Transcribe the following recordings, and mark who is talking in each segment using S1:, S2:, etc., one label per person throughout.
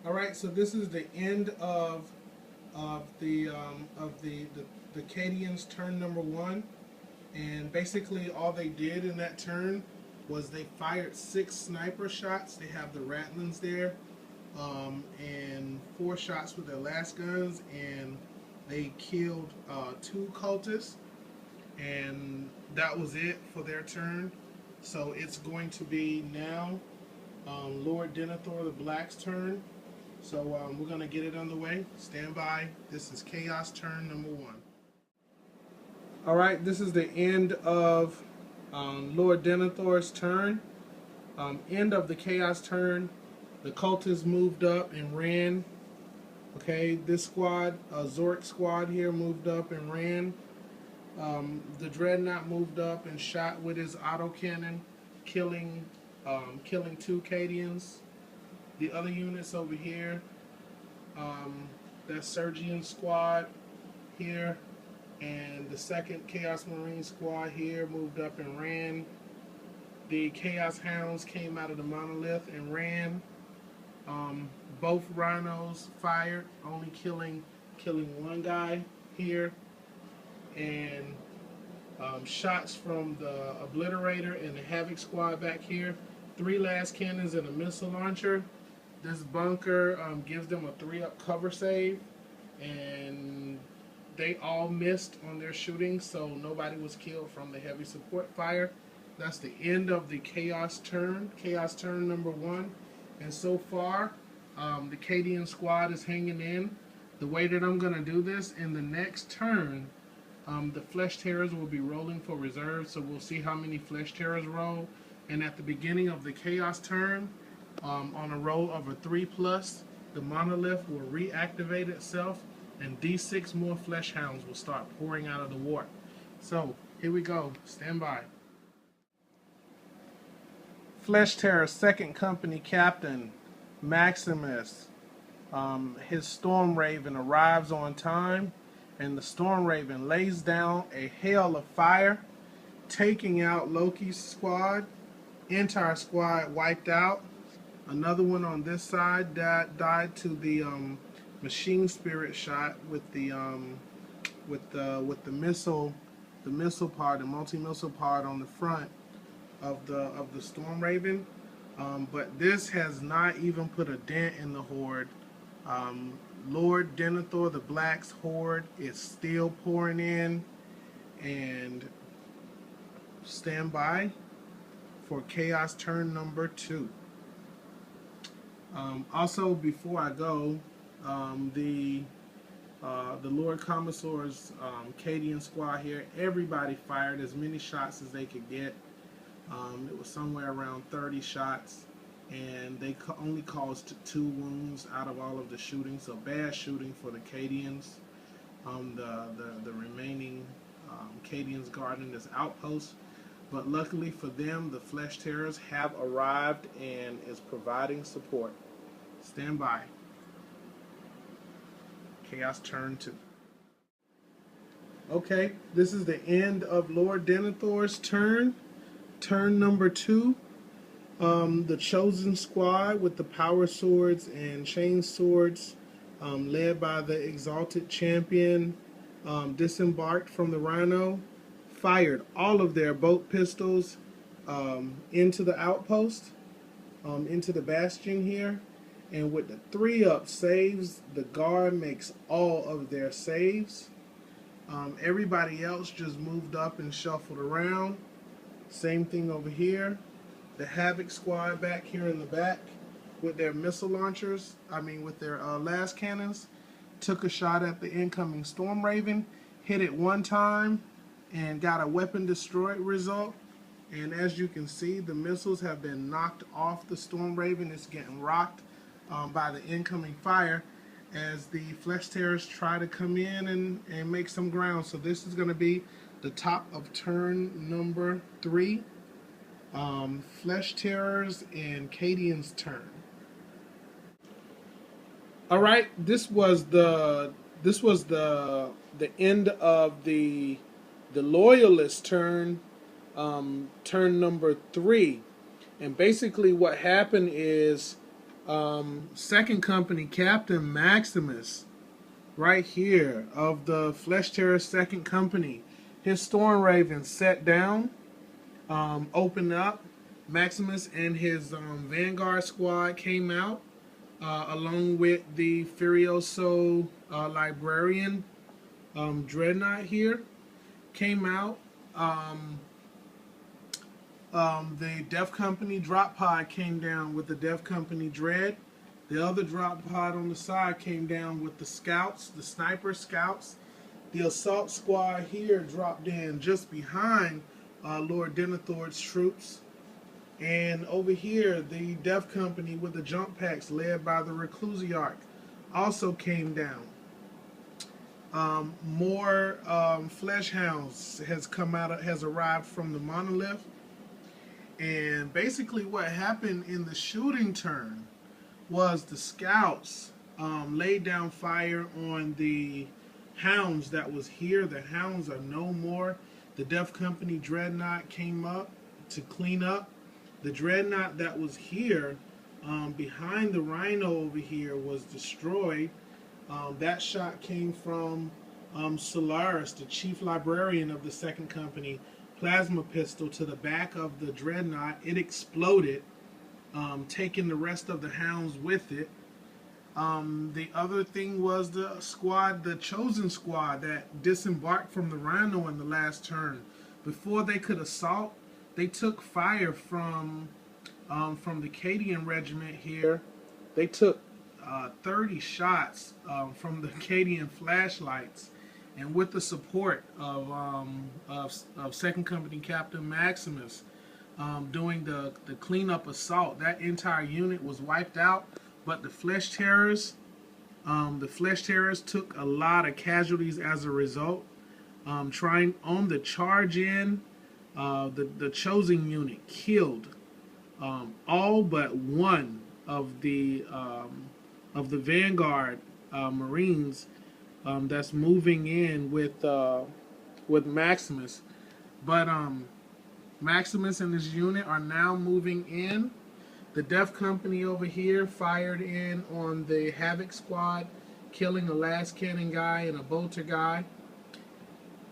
S1: All right, so this is the end of the Cadians' turn number one, and basically all they did in that turn was they fired 6 sniper shots. They have the Ratlins there, and 4 shots with their last guns, and they killed 2 cultists, and that was it for their turn. So it's going to be now Lord Dinathor the Black's turn. So we're going to get it underway. Stand by. This is Chaos turn number one. All right, this is the end of Lord Denethor's turn. End of the Chaos turn. The cultists moved up and ran. Okay, this squad, Zork squad here, moved up and ran. The Dreadnought moved up and shot with his autocannon, killing 2 Cadians. The other units over here, that Sergian squad here, and the 2nd Chaos Marine squad here moved up and ran. The Chaos Hounds came out of the monolith and ran. Both rhinos fired, only killing 1 guy here, and shots from the Obliterator and the Havoc squad back here. 3 last cannons and a missile launcher. This bunker gives them a 3-up cover save, and they all missed on their shooting, so nobody was killed from the heavy support fire. That's the end of the Chaos turn number one. And so far, the Cadian squad is hanging in. The way that I'm going to do this, in the next turn, the Flesh Terrors will be rolling for reserves, so we'll see how many Flesh Terrors roll. And at the beginning of the Chaos turn, on a roll of a 3+, the monolith will reactivate itself, and D6 more Flesh Hounds will start pouring out of the warp. So, here we go. Stand by. Flesh Terror 2nd Company Captain Maximus, his Storm Raven arrives on time, and the Storm Raven lays down a hail of fire, taking out Loki's squad. Entire squad wiped out. Another one on this side that died to the machine spirit shot with the missile, part, the multi-missile part on the front of the Storm Raven. But this has not even put a dent in the horde. Lord Dinathor the Black's horde is still pouring in, and stand by for Chaos turn number 2. Also, before I go, the Lord Commissor's Cadian squad here, everybody fired as many shots as they could get. It was somewhere around 30 shots, and they only caused 2 wounds out of all of the shooting, so bad shooting for the Cadians. The remaining Cadians guarding this outpost. But luckily for them, the Flesh Terrors have arrived and is providing support. Stand by. Chaos turn 2. Okay, this is the end of Lord Denethor's turn. Turn number 2. The Chosen Squad with the Power Swords and Chain Swords, led by the Exalted Champion, disembarked from the Rhino, fired all of their bolt pistols into the outpost, into the bastion here, and with the 3-up saves, the guard makes all of their saves. Everybody else just moved up and shuffled around. Same thing over here. The Havoc squad back here in the back with their missile launchers, with their las cannons, took a shot at the incoming Storm Raven, hit it 1 time, and got a weapon destroyed result. And as you can see, the missiles have been knocked off the Storm Raven. It's getting rocked by the incoming fire as the Flesh Terrors try to come in and make some ground. So this is going to be the top of turn number 3. Flesh Terrors and Cadian's turn. All right, this was the end of the Loyalist turn, turn number 3, and basically what happened is Second Company Captain Maximus, right here, of the Flesh Terror Second Company. His Storm Ravens set down, opened up. Maximus and his Vanguard squad came out, along with the Furioso Librarian Dreadnought here. Came out. The Death Company drop pod came down with the Death Company Dread. The other drop pod on the side came down with the scouts, the sniper scouts. The assault squad here dropped in just behind Lord Dinathor's troops. And over here, the Death Company with the jump packs led by the Reclusiarch also came down. More Flesh Hounds has arrived from the Monolith. And basically what happened in the shooting turn was the scouts laid down fire on the hounds that was here. The hounds are no more. The Death Company Dreadnought came up to clean up. The Dreadnought that was here behind the Rhino over here was destroyed. That shot came from Solaris, the Chief Librarian of the Second Company. Plasma pistol to the back of the Dreadnought. It exploded, taking the rest of the hounds with it. The other thing was the squad, the Chosen Squad, that disembarked from the Rhino in the last turn. Before they could assault, they took fire from the Cadian regiment here. They took 30 shots from the Cadian flashlights. And with the support of Second Company Captain Maximus doing the cleanup assault, that entire unit was wiped out. But the Flesh Terrors took a lot of casualties as a result. Trying on the charge in, the Chosen unit killed all but one of the Vanguard Marines. That's moving in with Maximus, but Maximus and his unit are now moving in. The Death Company over here fired in on the Havoc squad, killing a last cannon guy and a bolter guy,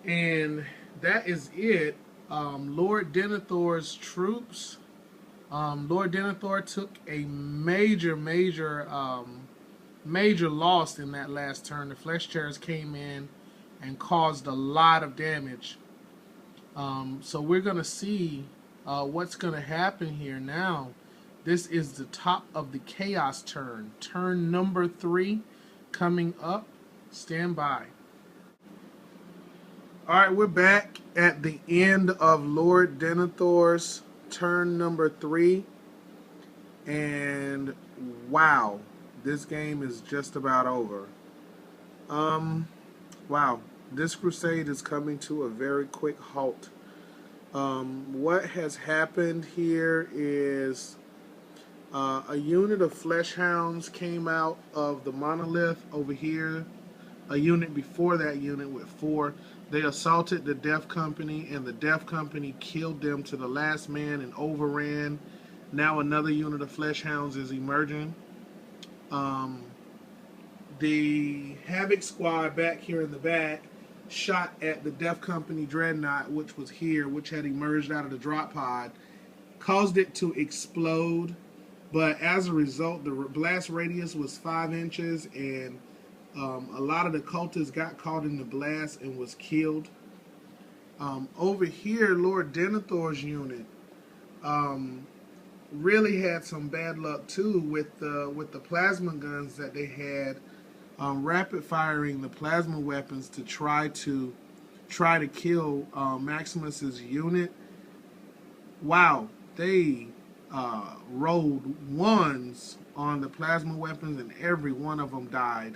S1: and that is it. Lord Dinathor's troops. Lord Dinathor took a major loss in that last turn. The Flesh Terrors came in and caused a lot of damage. So we're going to see what's going to happen here now. This is the top of the Chaos turn. Turn number 3 coming up. Stand by. Alright, we're back at the end of Lord Dinathor's turn number 3. And wow. This game is just about over. Wow, this crusade is coming to a very quick halt. What has happened here is a unit of Flesh Hounds came out of the Monolith over here. A unit before that unit with 4. They assaulted the Death Company, and the Death Company killed them to the last man and overran. Now another unit of Flesh Hounds is emerging. The Havoc squad back here in the back shot at the Death Company Dreadnought, which was here, which had emerged out of the drop pod, caused it to explode. But as a result, the blast radius was 5 inches, and a lot of the cultists got caught in the blast and was killed. Over here, Lord Dinathor's unit really had some bad luck too with the plasma guns that they had, rapid firing the plasma weapons to try to kill Maximus's unit. Wow, they rolled ones on the plasma weapons, and every one of them died.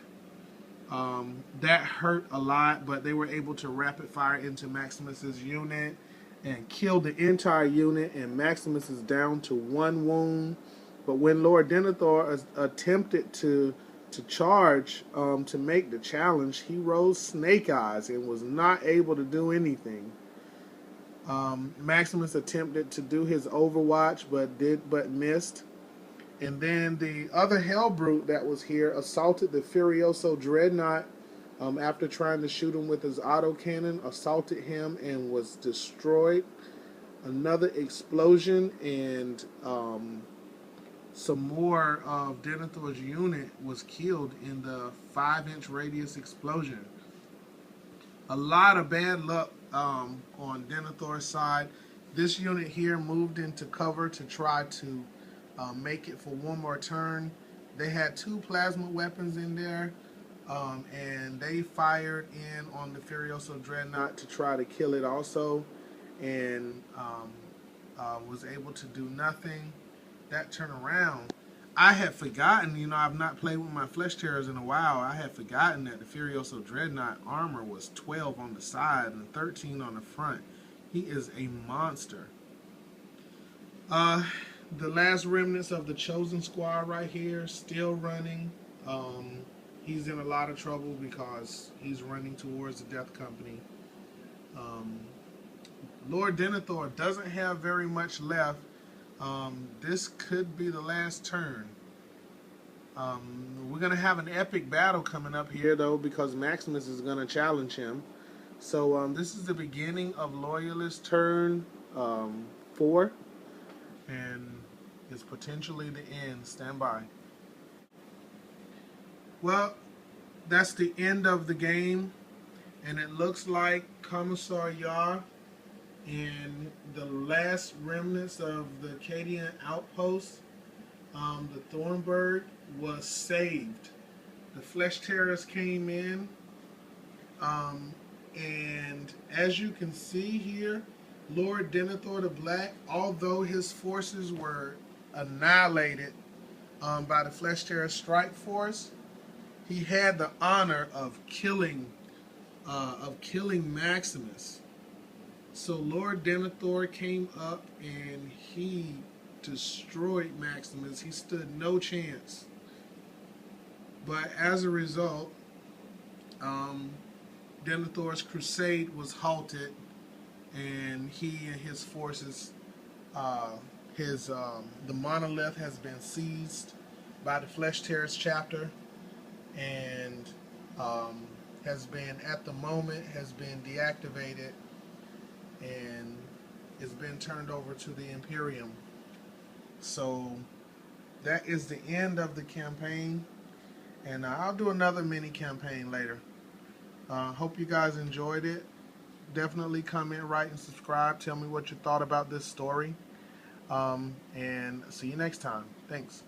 S1: That hurt a lot, but they were able to rapid fire into Maximus's unit and kill the entire unit, and Maximus is down to 1 wound. But when Lord Dinathor attempted to charge to make the challenge, he rolled Snake Eyes and was not able to do anything. Maximus attempted to do his Overwatch but missed. And then the other Hellbrute that was here assaulted the Furioso Dreadnought after trying to shoot him with his autocannon, assaulted him and was destroyed. Another explosion, and some more of Dinathor's unit was killed in the 5-inch radius explosion. A lot of bad luck on Dinathor's side. This unit here moved into cover to try to make it for one more turn. They had 2 plasma weapons in there, and they fired in on the Furioso Dreadnought to try to kill it also, and was able to do nothing. That turnaround, I had forgotten, I've not played with my Flesh Terrors in a while. I had forgotten that the Furioso Dreadnought armor was 12 on the side and 13 on the front. He is a monster. The last remnants of the Chosen Squad right here, still running. He's in a lot of trouble because he's running towards the Death Company. Lord Dinathor doesn't have very much left. This could be the last turn. We're going to have an epic battle coming up here, though, because Maximus is going to challenge him. So this is the beginning of Loyalist turn 4, and it's potentially the end. Stand by. Well, that's the end of the game, and it looks like Commissar Yar and the last remnants of the Cadian outpost, the Thornburg, was saved. The Flesh Terrors came in, and as you can see here, Lord Dinathor the Black, although his forces were annihilated by the Flesh Terror strike force, he had the honor of killing Maximus. So Lord Dinathor came up and he destroyed Maximus. He stood no chance. But as a result, Dinathor's crusade was halted, and he and his forces, the monolith has been seized by the Flesh Terrors chapter, and has been, at the moment, has been deactivated, and it's been turned over to the Imperium. So that is the end of the campaign, and I'll do another mini campaign later. Hope you guys enjoyed it. Definitely comment, write, and subscribe. Tell me what you thought about this story, and see you next time. Thanks.